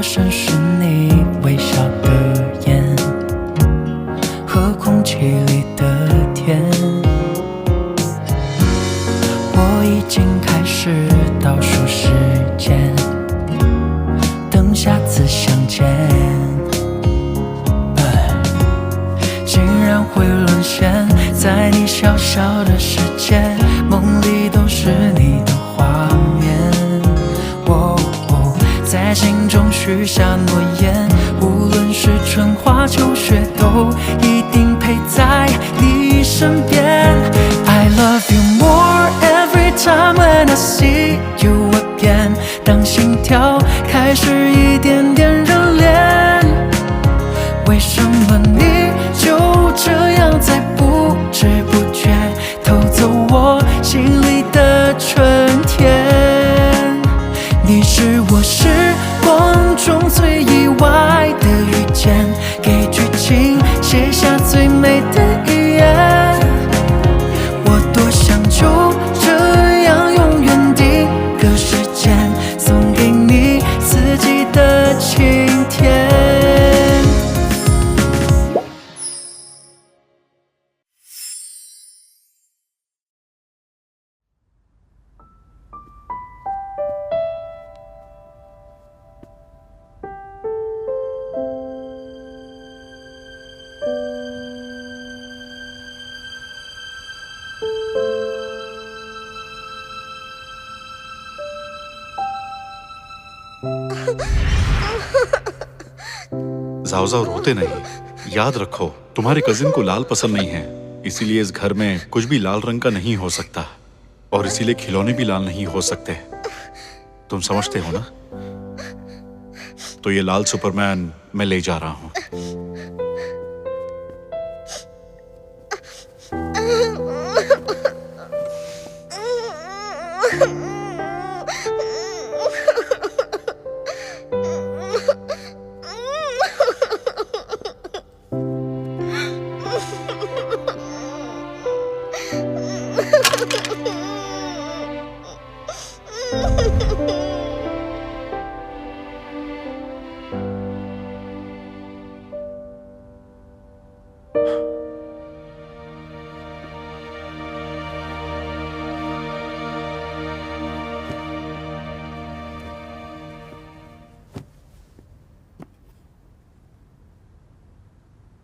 深是你微笑的眼和空气里的甜。我已经开始倒数时间，等下次相见。竟然会沦陷在你小小的世界，梦里都是你的画面。在心中许下诺言，无论是春花秋雪，都一定陪在你身边。I love you more every time when I see you again。当心跳开始一点点热恋，为什么你就这样在不知不觉偷走我心里的春天？你是我时光中最意外的遇见，给剧情写下最美的语言。我多想就这样永远定格时间，送给你四季的晴天。जाओ जाओ रोते नहीं, याद रखो तुम्हारे कजिन को लाल पसंद नहीं है, इसीलिए इस घर में कुछ भी लाल रंग का नहीं हो सकता और इसीलिए खिलौने भी लाल नहीं हो सकते। तुम समझते हो ना? तो ये लाल सुपरमैन मैं ले जा रहा हूं।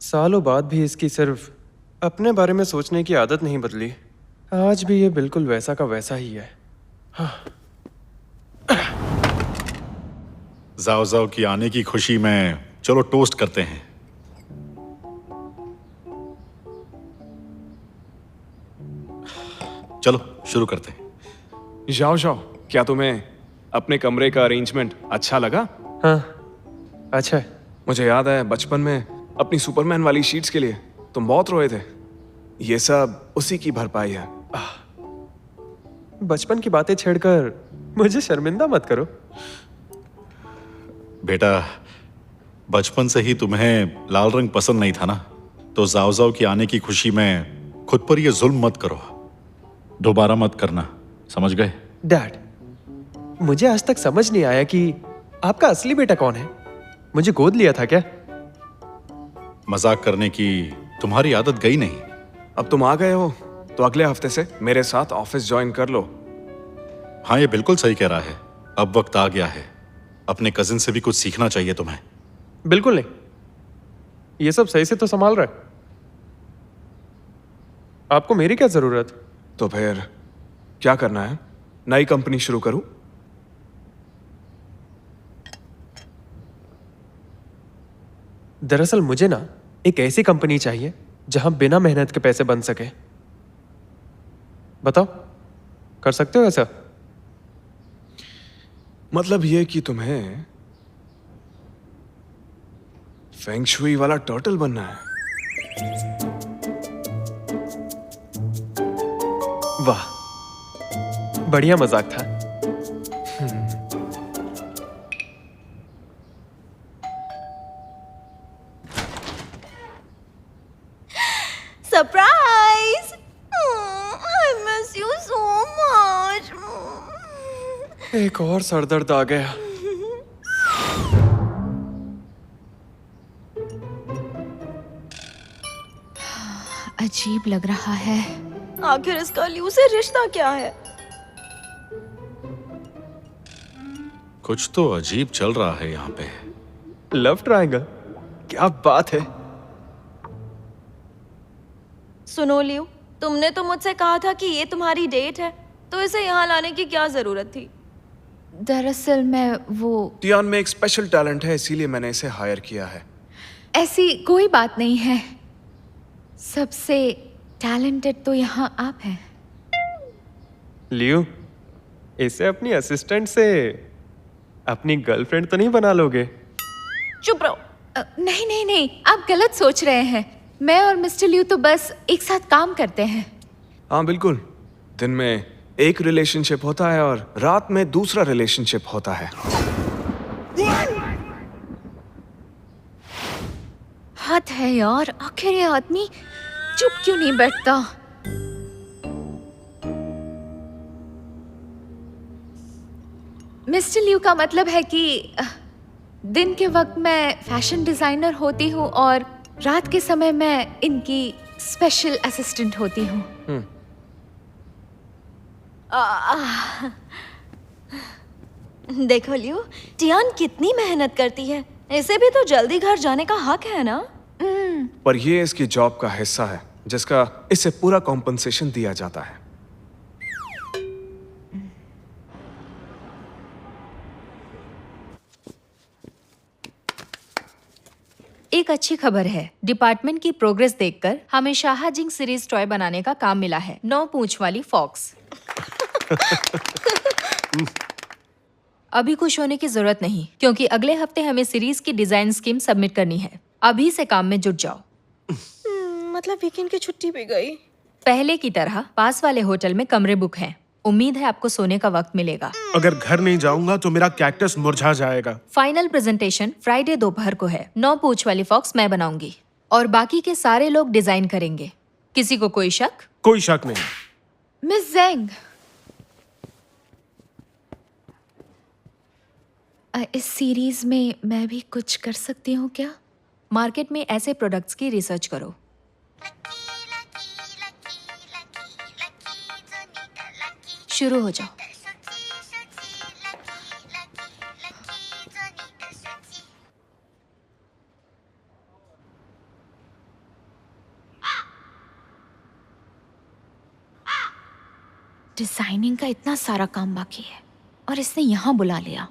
सालों बाद भी इसकी सिर्फ अपने बारे में सोचने की आदत नहीं बदली। आज भी ये बिल्कुल वैसा का वैसा ही है। जाओ जाओ की आने की खुशी में चलो टोस्ट करते हैं। चलो शुरू करते हैं। जाओ जाओ, क्या तुम्हें अपने कमरे का अरेंजमेंट अच्छा लगा? हाँ, अच्छा है। मुझे याद है बचपन में अपनी सुपरमैन वाली शीट्स के लिए तुम बहुत रोए थे। ये सब उसी की भरपाई है। बचपन की बातें छेड़कर मुझे शर्मिंदा मत करो। बेटा, बचपन से ही तुम्हें लाल रंग पसंद नहीं था ना, तो जाओ जाओ की आने की खुशी में खुद पर ये जुल्म मत करो। दोबारा मत करना, समझ गए? डैड, मुझे आज तक समझ नहीं आया कि आपका असली बेटा कौन है। मुझे गोद लिया था क्या? मजाक करने की तुम्हारी आदत गई नहीं। अब तुम आ गए हो तो अगले हफ्ते से मेरे साथ ऑफिस ज्वाइन कर लो। हाँ, ये बिल्कुल सही कह रहा है। अब वक्त आ गया है, अपने कजिन से भी कुछ सीखना चाहिए तुम्हें। बिल्कुल नहीं, ये सब सही से तो संभाल रहा है। आपको मेरी क्या जरूरत? तो फिर क्या करना है? नई कंपनी शुरू करूं? दरअसल मुझे ना एक ऐसी कंपनी चाहिए जहां बिना मेहनत के पैसे बन सके। बताओ, कर सकते हो ऐसा? मतलब ये कि तुम्हें फेंग शुई वाला टर्टल बनना है। वाह, बढ़िया मजाक था। Surprise! I miss you so much. एक और सरदर्द आ गया। अजीब लग रहा है। आखिर इसका ल्यू से रिश्ता क्या है? कुछ तो अजीब चल रहा है यहाँ पे। लव ट्रायंगल, क्या बात है। सुनो ल्यू, तुमने तो मुझसे कहा था कि ये तुम्हारी डेट है, तो इसे यहाँ लाने की क्या जरूरत थी? दरअसल मैं वो टियान में एक स्पेशल टैलेंट है, इसीलिए मैंने इसे हायर किया है। ऐसी कोई बात नहीं है। सबसे टैलेंटेड तो यहाँ आप हैं। लियो, इसे अपनी असिस्टेंट से अपनी गर्लफ्रेंड तो नहीं बना लोगे? चुप रहो। नहीं नहीं नहीं, आप गलत सोच रहे हैं। मैं और मिस्टर लियू तो बस एक साथ काम करते हैं। हाँ बिल्कुल, दिन में एक रिलेशनशिप होता है और रात में दूसरा रिलेशनशिप होता है। हद है यार, आखिर ये आदमी चुप क्यों नहीं बैठता? मिस्टर लियू का मतलब है कि दिन के वक्त मैं फैशन डिजाइनर होती हूँ और रात के समय मैं इनकी स्पेशल असिस्टेंट होती हूँ। देखो ल्यू, टियान कितनी मेहनत करती है। इसे भी तो जल्दी घर जाने का हक है ना? पर ये इसकी जॉब का हिस्सा है, जिसका इसे पूरा कॉम्पनसेशन दिया जाता है। एक अच्छी खबर है, डिपार्टमेंट की प्रोग्रेस देखकर हमें शाहजिंग सीरीज टॉय बनाने का काम मिला है। 9 पूंछ वाली फॉक्स। अभी खुश होने की जरूरत नहीं, क्योंकि अगले हफ्ते हमें सीरीज की डिजाइन स्कीम सबमिट करनी है। अभी से काम में जुट जाओ। मतलब वीकेंड की छुट्टी भी गई। पहले की तरह पास वाले होटल में कमरे बुक हैं। उम्मीद है आपको सोने का वक्त मिलेगा। अगर घर नहीं जाऊंगा तो मेरा कैक्टस मुरझा जाएगा। फाइनल प्रेजेंटेशन फ्राइडे दोपहर को है। 9 पूंछ वाली फॉक्स मैं बनाऊंगी और बाकी के सारे लोग डिजाइन करेंगे। किसी को कोई शक? कोई शक नहीं। मिस जेंग, इस सीरीज में मैं भी कुछ कर सकती हूँ क्या? मार्केट में ऐसे प्रोडक्ट्स की रिसर्च करो। शुरू हो जाओ। डिजाइनिंग का इतना सारा काम बाकी है और इसने यहाँ बुला लिया।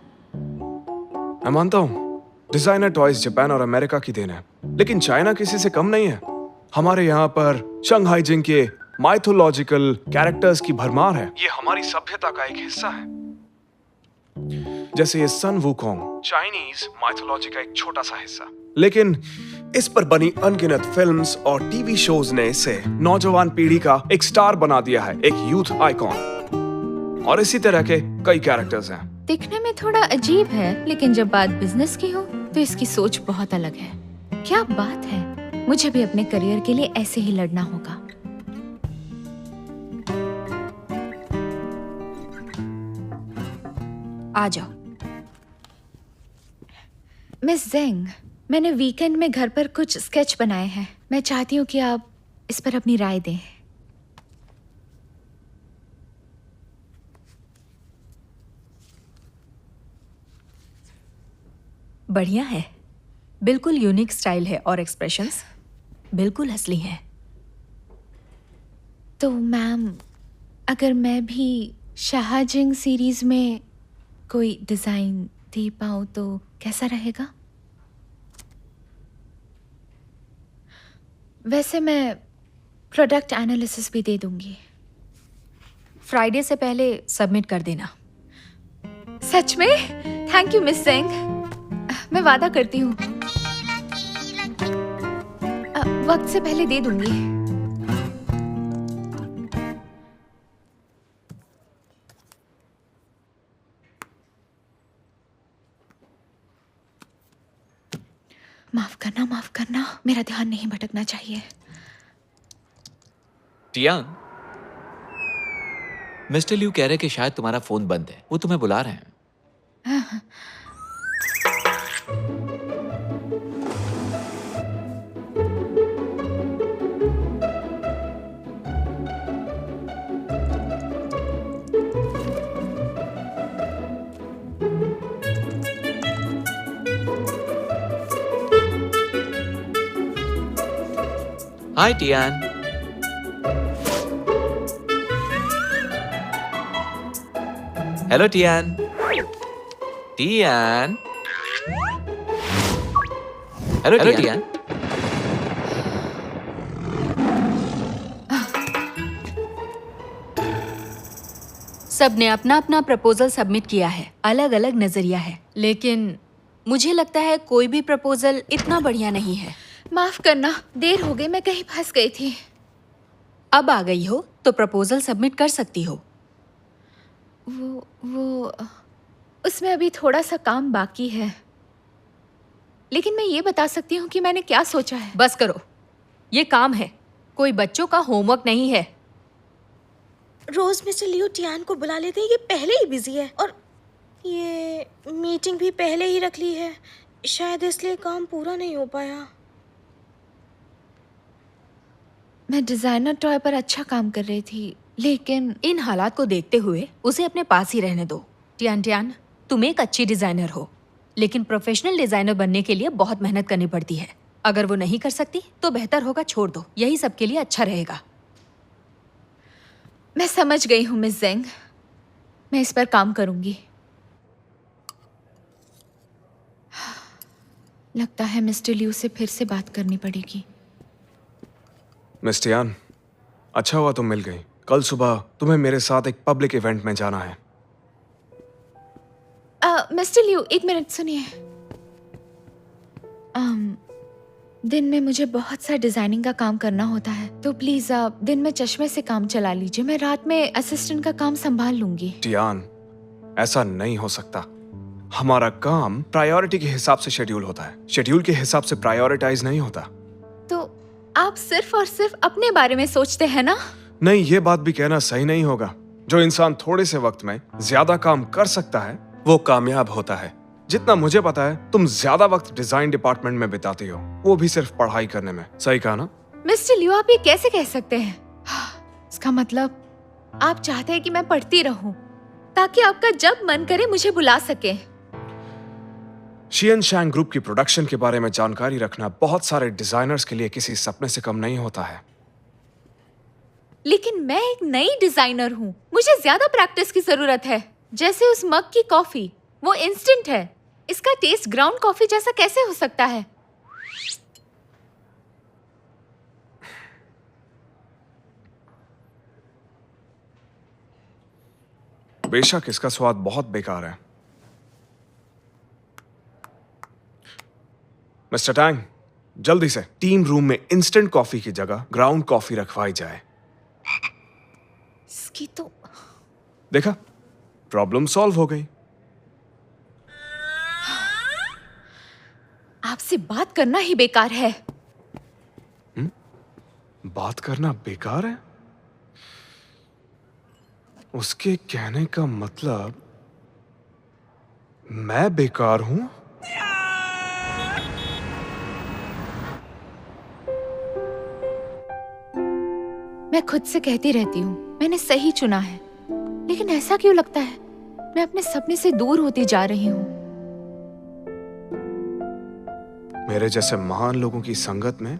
मैं मानता हूँ डिजाइनर टॉयज जापान और अमेरिका की देन है, लेकिन चाइना किसी से कम नहीं है। हमारे यहाँ पर शंघाई जिंग के माइथोलॉजिकल कैरेक्टर्स की भरमार है। ये हमारी सभ्यता का एक हिस्सा है। जैसे ये सन वुकोंग, चाइनीज माइथोलॉजी का एक छोटा सा हिस्सा, लेकिन इस पर बनी अनगिनत फिल्म्स और टीवी शोज ने इसे नौजवान पीढ़ी का एक स्टार बना दिया है, एक यूथ आइकॉन। और इसी तरह के कई कैरेक्टर्स हैं। दिखने में थोड़ा अजीब है, लेकिन जब बात बिजनेस की हो तो इसकी सोच बहुत अलग है। क्या बात है, मुझे भी अपने करियर के लिए ऐसे ही लड़ना होगा। आ जाओ। मिस जेंग, मैंने वीकेंड में घर पर कुछ स्केच बनाए हैं। मैं चाहती हूँ कि आप इस पर अपनी राय दें। बढ़िया है, बिल्कुल यूनिक स्टाइल है और एक्सप्रेशंस बिल्कुल असली हैं। तो मैम, अगर मैं भी शाहजिंग सीरीज में कोई डिजाइन दे पाऊँ तो कैसा रहेगा? वैसे मैं प्रोडक्ट एनालिसिस भी दे दूंगी। फ्राइडे से पहले सबमिट कर देना। सच में? थैंक यू मिस जेंग, मैं वादा करती हूँ वक्त से पहले दे दूंगी। माफ करना, मेरा ध्यान नहीं भटकना चाहिए। टियान, मिस्टर लियू कह रहे कि शायद तुम्हारा फोन बंद है, वो तुम्हें बुला रहे हैं। Hi Tian. Hello Tian. Tian. Hello Tian. सबने अपना अपना प्रपोजल सबमिट किया है, अलग अलग नजरिया है, लेकिन मुझे लगता है कोई भी प्रपोजल इतना बढ़िया नहीं है। माफ करना, देर हो गई, मैं कहीं फंस गई थी। अब आ गई हो तो प्रपोजल सबमिट कर सकती हो। वो उसमें अभी थोड़ा सा काम बाकी है, लेकिन मैं ये बता सकती हूँ कि मैंने क्या सोचा है। बस करो, ये काम है, कोई बच्चों का होमवर्क नहीं है। रोज मिस्टर लियो टियान को बुला लेते हैं, ये पहले ही बिजी है और ये मीटिंग भी पहले ही रख ली है, शायद इसलिए काम पूरा नहीं हो पाया। मैं डिजाइनर टॉय पर अच्छा काम कर रही थी, लेकिन इन हालात को देखते हुए उसे अपने पास ही रहने दो। टियान, तुम एक अच्छी डिजाइनर हो, लेकिन प्रोफेशनल डिजाइनर बनने के लिए बहुत मेहनत करनी पड़ती है। अगर वो नहीं कर सकती तो बेहतर होगा छोड़ दो, यही सबके लिए अच्छा रहेगा। मैं समझ गई हूँ मिस जेंग, मैं इस पर काम करूंगी। लगता है मिस्टर लियू से फिर से बात करनी पड़ेगी। मिस टियान, अच्छा हुआ तुम मिल गई। कल सुबह तुम्हें मेरे साथ एक पब्लिक इवेंट में जाना है। मिस्टर लियू, एक मिनट सुनिए। दिन में मुझे बहुत सा डिजाइनिंग का काम करना होता है, तो प्लीज आप दिन में चश्मे से काम चला लीजिए, मैं रात में असिस्टेंट का काम संभाल लूंगी। टियान, ऐसा नहीं हो सकता। हमारा काम प्रायोरिटी के हिसाब से शेड्यूल होता है, शेड्यूल के हिसाब से प्रायोरिटाइज नहीं होता। तो आप सिर्फ और सिर्फ अपने बारे में सोचते हैं ना? नहीं, ये बात भी कहना सही नहीं होगा। जो इंसान थोड़े से वक्त में ज्यादा काम कर सकता है वो कामयाब होता है। जितना मुझे पता है तुम ज्यादा वक्त डिजाइन डिपार्टमेंट में बिताती हो, वो भी सिर्फ पढ़ाई करने में। सही कहा ना? मिस्टर लियो, आप ये कैसे कह सकते हैं? इसका मतलब आप चाहते हैं कि मैं पढ़ती रहूं ताकि आपका जब मन करे मुझे बुला सके। शियन शैंग ग्रुप की प्रोडक्शन के बारे में जानकारी रखना बहुत सारे डिजाइनर्स के लिए किसी सपने से कम नहीं होता है। लेकिन मैं एक नई डिजाइनर हूँ, मुझे ज्यादा प्रैक्टिस की जरूरत है। जैसे उस मग की कॉफी, वो इंस्टेंट है, इसका टेस्ट ग्राउंड कॉफी जैसा कैसे हो सकता है? बेशक इसका स्वाद बहुत बेकार है। मिस्टर टैंग, जल्दी से टीम रूम में इंस्टेंट कॉफी की जगह ग्राउंड कॉफी रखवाई जाए। इसकी तो देखा, प्रॉब्लम सॉल्व हो गई। आपसे बात करना ही बेकार है। बात करना बेकार है? उसके कहने का मतलब मैं बेकार हूं? मैं खुद से कहती रहती हूँ मैंने सही चुना है, लेकिन ऐसा क्यों लगता है मैं अपने सपने से दूर होती जा रही हूँ? मेरे जैसे महान लोगों की संगत में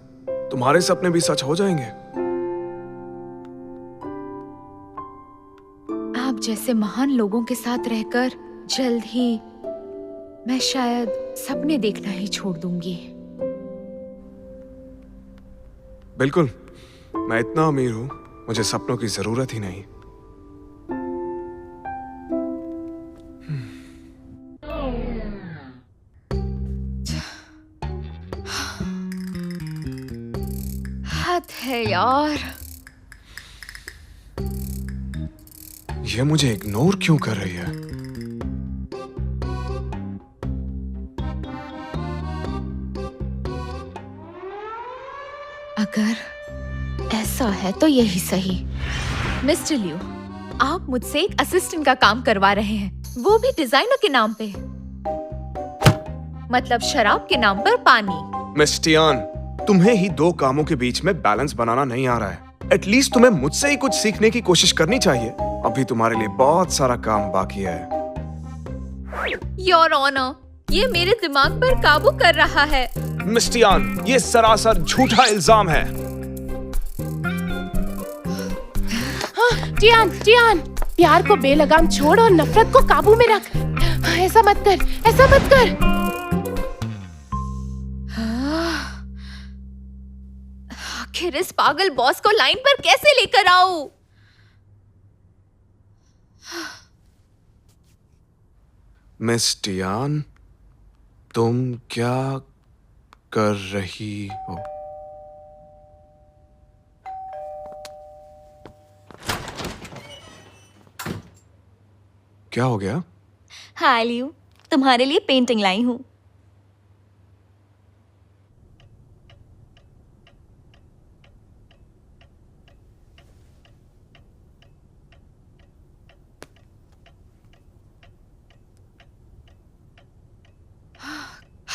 तुम्हारे सपने भी सच हो जाएंगे। आप जैसे महान लोगों के साथ रहकर जल्द ही मैं शायद सपने देखना ही छोड़ दूंगी। बिल्कुल, मैं इतना अमीर हूं, मुझे सपनों की जरूरत ही नहीं। हद है यार। ये मुझे इग्नोर क्यों कर रही है? अगर ऐसा है तो यही सही। मिस्टर लियू, आप मुझसे एक असिस्टेंट का काम करवा रहे हैं, वो भी डिजाइनर के नाम पे, मतलब शराब के नाम पर पानी। मिस टियान, तुम्हें ही दो कामों के बीच में बैलेंस बनाना नहीं आ रहा है। एटलीस्ट तुम्हें मुझसे ही कुछ सीखने की कोशिश करनी चाहिए। अभी तुम्हारे लिए बहुत सारा काम बाकी है। योर ऑनर, ये मेरे दिमाग पर काबू कर रहा है। मिस टियान, ये सरासर झूठा इल्जाम है। टियान टियान, प्यार को बेलगाम छोड़ और नफरत को काबू में रख। ऐसा मत कर, ऐसा मत कर। आखिर इस पागल बॉस को लाइन पर कैसे लेकर आऊं? मिस टियान, तुम क्या कर रही हो? क्या हो गया? हाय लियू, तुम्हारे लिए पेंटिंग लाई हूँ।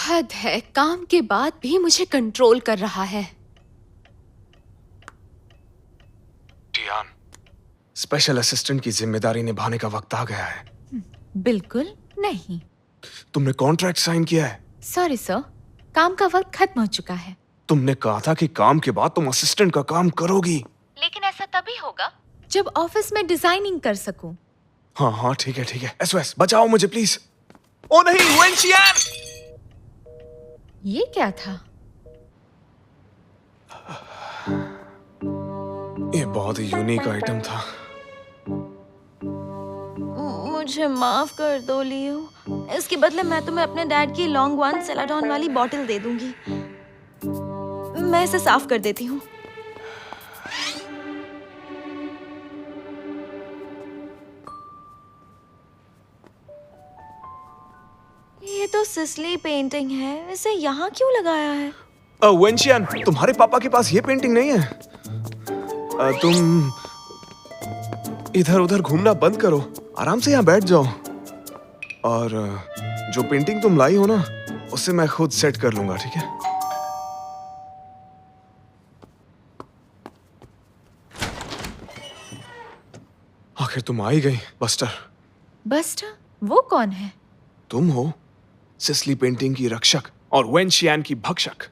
हद है, काम के बाद भी मुझे कंट्रोल कर रहा है। टियान, स्पेशल असिस्टेंट की जिम्मेदारी निभाने का वक्त आ गया है। बिल्कुल नहीं। तुमने कॉन्ट्रैक्ट साइन किया है। सॉरी सर, काम का वक्त खत्म हो चुका है। तुमने कहा था कि काम के बाद तुम असिस्टेंट का काम करोगी। लेकिन ऐसा तभी होगा जब ऑफिस में डिजाइनिंग कर सकूं। हाँ हाँ, ठीक है ठीक है। एसओएस, बचाओ मुझे प्लीज। ओ नहीं, वेंशियान! ये क्या था? ये बहुत ही यूनिक आइटम था। मुझे माफ कर दो लियो। इसके बदले मैं तुम्हें अपने डैड की लॉन्ग वन सेलाडॉन वाली बॉटल दे दूंगी। मैं इसे साफ कर देती हूँ। ये तो सिसली पेंटिंग है, इसे यहाँ क्यों लगाया है? वेंशियान, तुम्हारे पापा के पास ये पेंटिंग नहीं है। तुम इधर उधर घूमना बंद करो, आराम से यहाँ बैठ जाओ। और जो पेंटिंग तुम लाई हो ना, उसे मैं खुद सेट कर लूंगा, ठीक है? आखिर तुम आ ही गई, बस्टर। बस्टर? वो कौन है? तुम हो सिसली पेंटिंग की रक्षक और वेंशियान की भक्षक।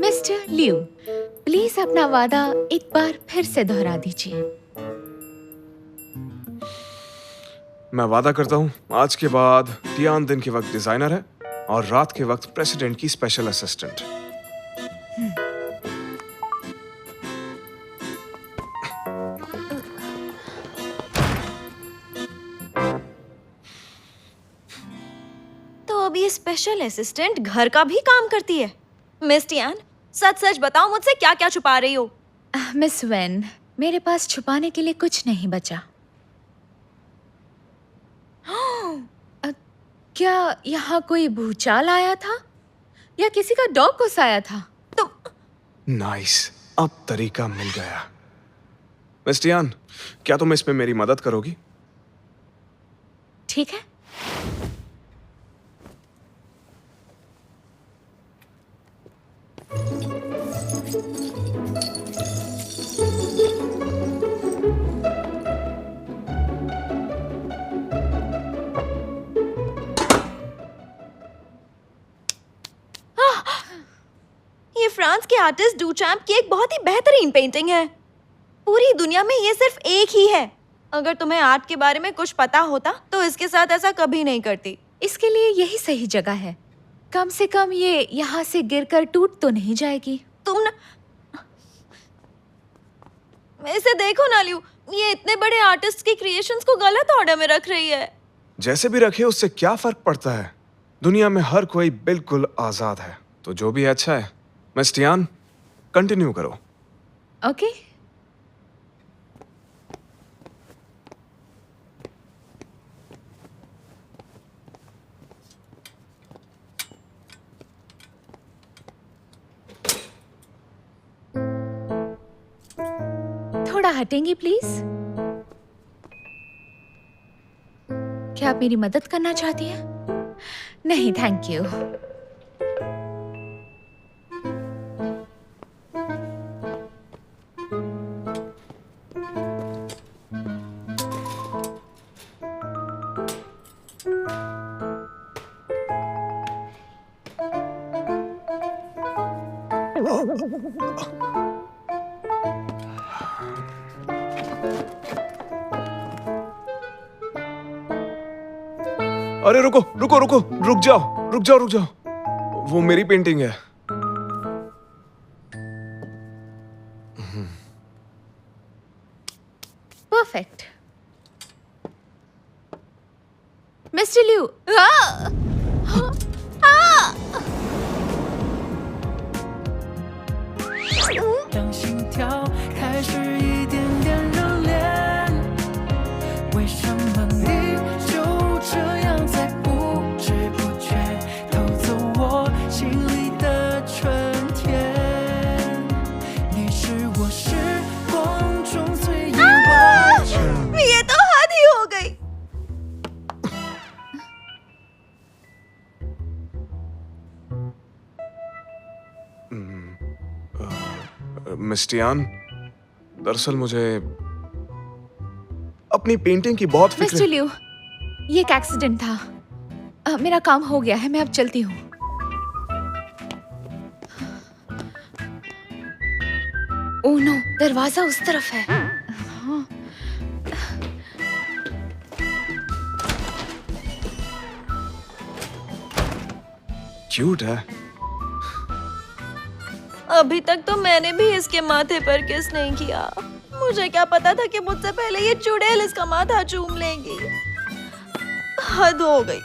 मिस्टर लियू, प्लीज अपना वादा एक बार फिर से दोहरा दीजिए। मैं वादा करता हूं, आज के बाद टियान दिन के वक्त डिजाइनर है और रात के वक्त प्रेसिडेंट की स्पेशल असिस्टेंट। तो अब ये स्पेशल असिस्टेंट घर का भी काम करती है। मिस टियान, सच सच बताओ, मुझसे क्या क्या छुपा रही हो? मिस वेन, मेरे पास छुपाने के लिए कुछ नहीं बचा। क्या यहाँ कोई भूचाल आया था या किसी का डॉग घुसाया था? नाइस, अब तरीका मिल गया। मिस टियान, क्या तुम इसमें मेरी मदद करोगी? ठीक है। ये फ्रांस के आर्टिस्ट डुचैम्प की एक बहुत ही बेहतरीन पेंटिंग है। पूरी दुनिया में ये सिर्फ एक ही है। अगर तुम्हें आर्ट के बारे में कुछ पता होता तो इसके साथ ऐसा कभी नहीं करती। इसके लिए यही सही जगह है। कम से कम ये यहाँ से गिरकर टूट तो नहीं जाएगी। तुम ना इसे देखो ना लियू, ये इतने बड़े आर्टिस्ट की क्रिएशंस को गलत ऑर्डर में रख रही है। जैसे भी रखे, उससे क्या फर्क पड़ता है? दुनिया में हर कोई बिल्कुल आजाद है, तो जो भी अच्छा है। मिस टियान, कंटिन्यू करो। ओके। थोड़ा हटेंगी प्लीज? क्या आप मेरी मदद करना चाहती हैं? नहीं, थैंक यू। अरे रुको रुको रुको, रुक जाओ रुक जाओ रुक जाओ, वो मेरी पेंटिंग है। परफेक्ट। मिस्टर लिू, 让心跳开始一点点热恋，为什么你就这样在不知不觉偷走我心里的春天？你是我时光中最意外的。 ये तो हद ही हो गई। मिस टियान, दरअसल मुझे अपनी पेंटिंग की बहुत मिस्टर फिक्र। लिू, ये एक एक्सीडेंट था। मेरा काम हो गया है, मैं अब चलती हूँ। ओह नो, दरवाजा उस तरफ है। हाँ। क्यूट है। अभी तक तो मैंने भी इसके माथे पर किस नहीं किया। मुझे क्या पता था कि मुझसे पहले ये चुड़ैल इसका माथा चूम लेंगी। हद हो गई।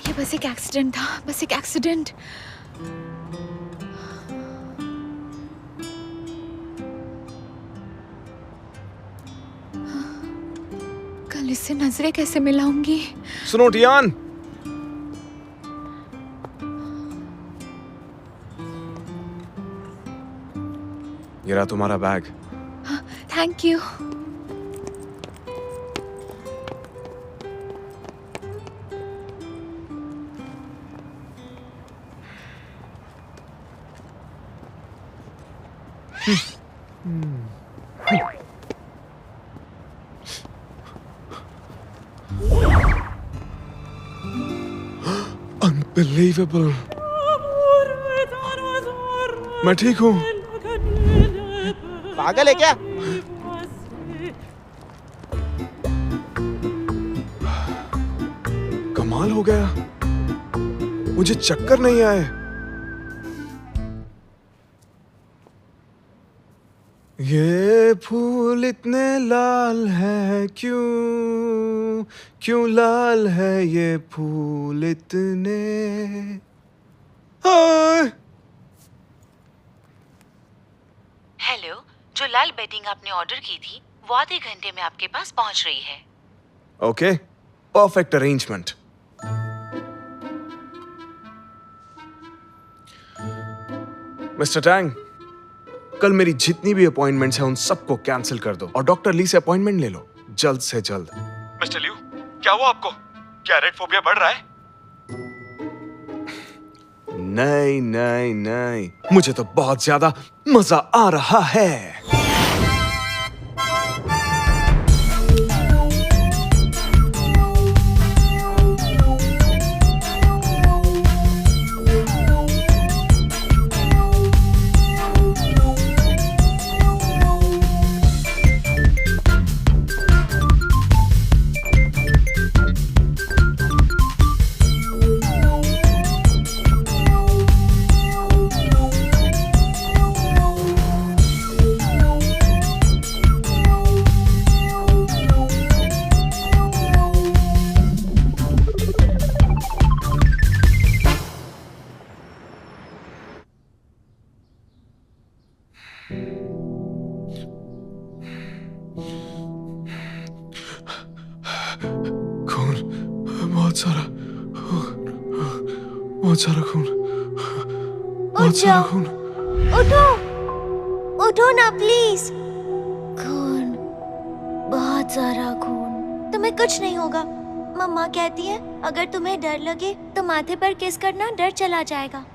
ये बस एक एक्सीडेंट था, बस एक एक्सीडेंट। कल इससे नजरें कैसे मिलाऊंगी? सुनो टियान, ये रहा तुम्हारा बैग। Thank you. Unbelievable। मैं ठीक हूँ। पागल है क्या? कमाल हो गया, मुझे चक्कर नहीं आए। ये फूल इतने लाल है क्यों, क्यों लाल है ये फूल इतने। हेलो, जो लाल बेडिंग आपने ऑर्डर की थी वो आधे घंटे में आपके पास पहुंच रही है। Okay, perfect arrangement. Mister Tang, कल मेरी जितनी भी अपॉइंटमेंट्स हैं उन सबको कैंसिल कर दो और डॉक्टर ली से अपॉइंटमेंट ले लो जल्द से जल्द। मिस्टर लिू, क्या हुआ आपको? क्या रेड फोबिया बढ़ रहा है? नहीं नहीं नहीं, मुझे तो बहुत ज्यादा मजा आ रहा है। खून, बहुत सारा खून, बहुत सारा खून। उठो, उठो ना प्लीज। खून, बहुत सारा खून। तुम्हें कुछ नहीं होगा, मम्मा कहती है अगर तुम्हें डर लगे तो माथे पर किस करना डर चला जाएगा।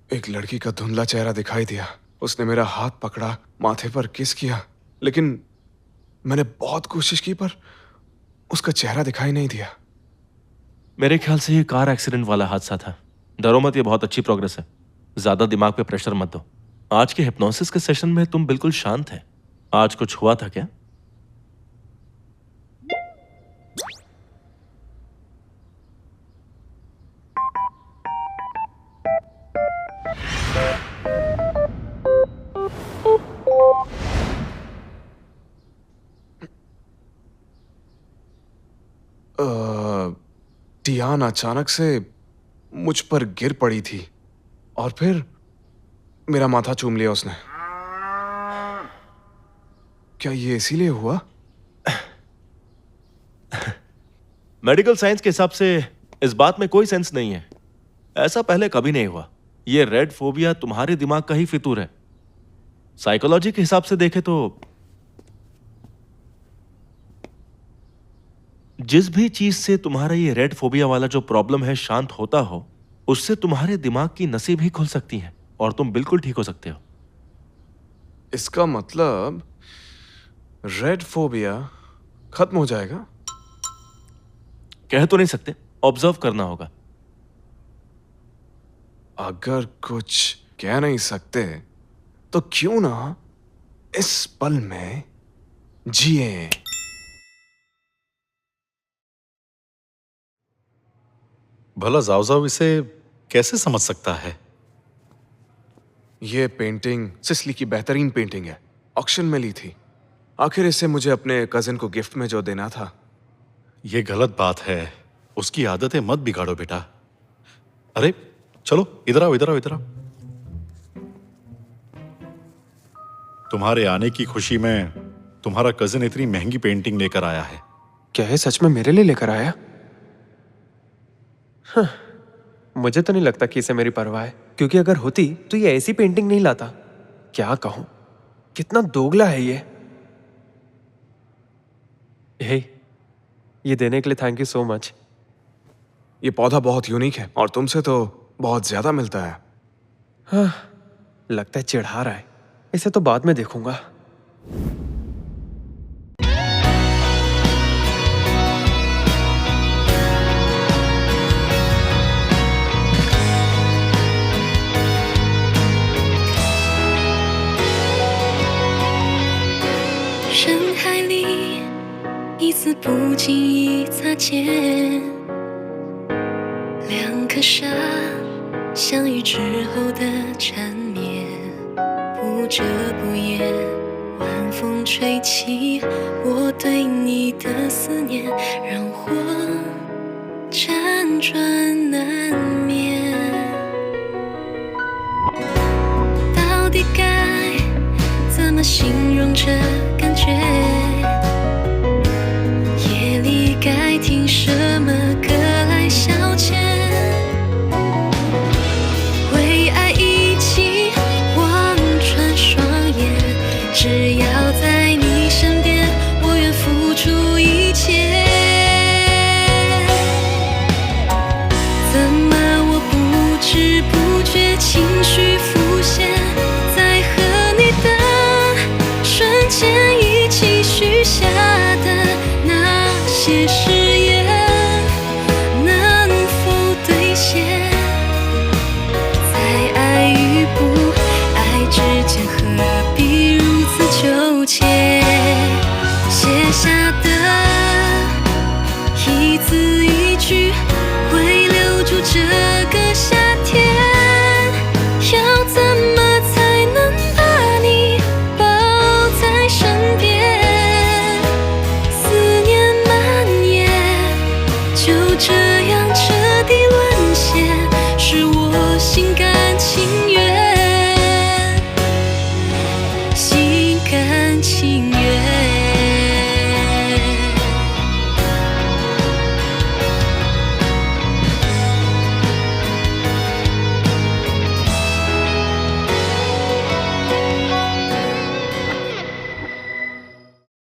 एक लड़की का धुंधला चेहरा दिखाई दिया। उसने मेरा हाथ पकड़ा, माथे पर किस किया, लेकिन मैंने बहुत कोशिश की पर उसका चेहरा दिखाई नहीं दिया। मेरे ख्याल से ये कार एक्सीडेंट वाला हादसा था। डरो मत, ये बहुत अच्छी प्रोग्रेस है। ज्यादा दिमाग पे प्रेशर मत दो। आज के हिप्नोसिस के सेशन में तुम बिल्कुल शांत है। आज कुछ हुआ था क्या? टियान अचानक से मुझ पर गिर पड़ी थी और फिर मेरा माथा चूम लिया उसने। क्या ये इसीलिए हुआ? मेडिकल साइंस के हिसाब से इस बात में कोई सेंस नहीं है। ऐसा पहले कभी नहीं हुआ। ये रेड फोबिया तुम्हारे दिमाग का ही फितूर है। साइकोलॉजी के हिसाब से देखें तो जिस भी चीज से तुम्हारा ये रेड फोबिया वाला जो प्रॉब्लम है शांत होता हो, उससे तुम्हारे दिमाग की नसें भी खुल सकती हैं और तुम बिल्कुल ठीक हो सकते हो। इसका मतलब रेड फोबिया खत्म हो जाएगा? कह तो नहीं सकते, ऑब्जर्व करना होगा। अगर कुछ कह नहीं सकते तो क्यों ना इस पल में जिए। भला जाओ इसे कैसे समझ सकता है? ये पेंटिंग सिसली की बेहतरीन पेंटिंग है। ऑक्शन में ली थी। आखिर इसे मुझे अपने कजिन को गिफ्ट में जो देना था। ये गलत बात है। उसकी आदतें मत बिगाड़ो बेटा। अरे चलो इधर आओ, इधर आओ, इधर आओ। तुम्हारे आने की खुशी में तुम्हारा कजिन इतनी महंगी पेंटिंग लेकर आया है। क्या है, सच में मेरे लिए लेकर आया? हाँ, मुझे तो नहीं लगता कि इसे मेरी परवाह है, क्योंकि अगर होती तो ये ऐसी पेंटिंग नहीं लाता। क्या कहूं, कितना दोगला है ये। हे, ये देने के लिए थैंक यू सो मच। ये पौधा बहुत यूनिक है और तुमसे तो बहुत ज्यादा मिलता है। हाँ, लगता है चिढ़ा रहा है। इसे तो बाद में देखूंगा।人海里一丝不经意擦肩，两颗沙相遇之后的缠绵，不遮不掩，晚风吹起我对你的思念，让我辗转难眠。到底该怎么形容这感觉？夜里该听什么歌来消遣？为爱一起望穿双眼，只要在你身边，我愿付出一切。怎么我不知不觉情绪浮现，在和你的瞬间。情愿。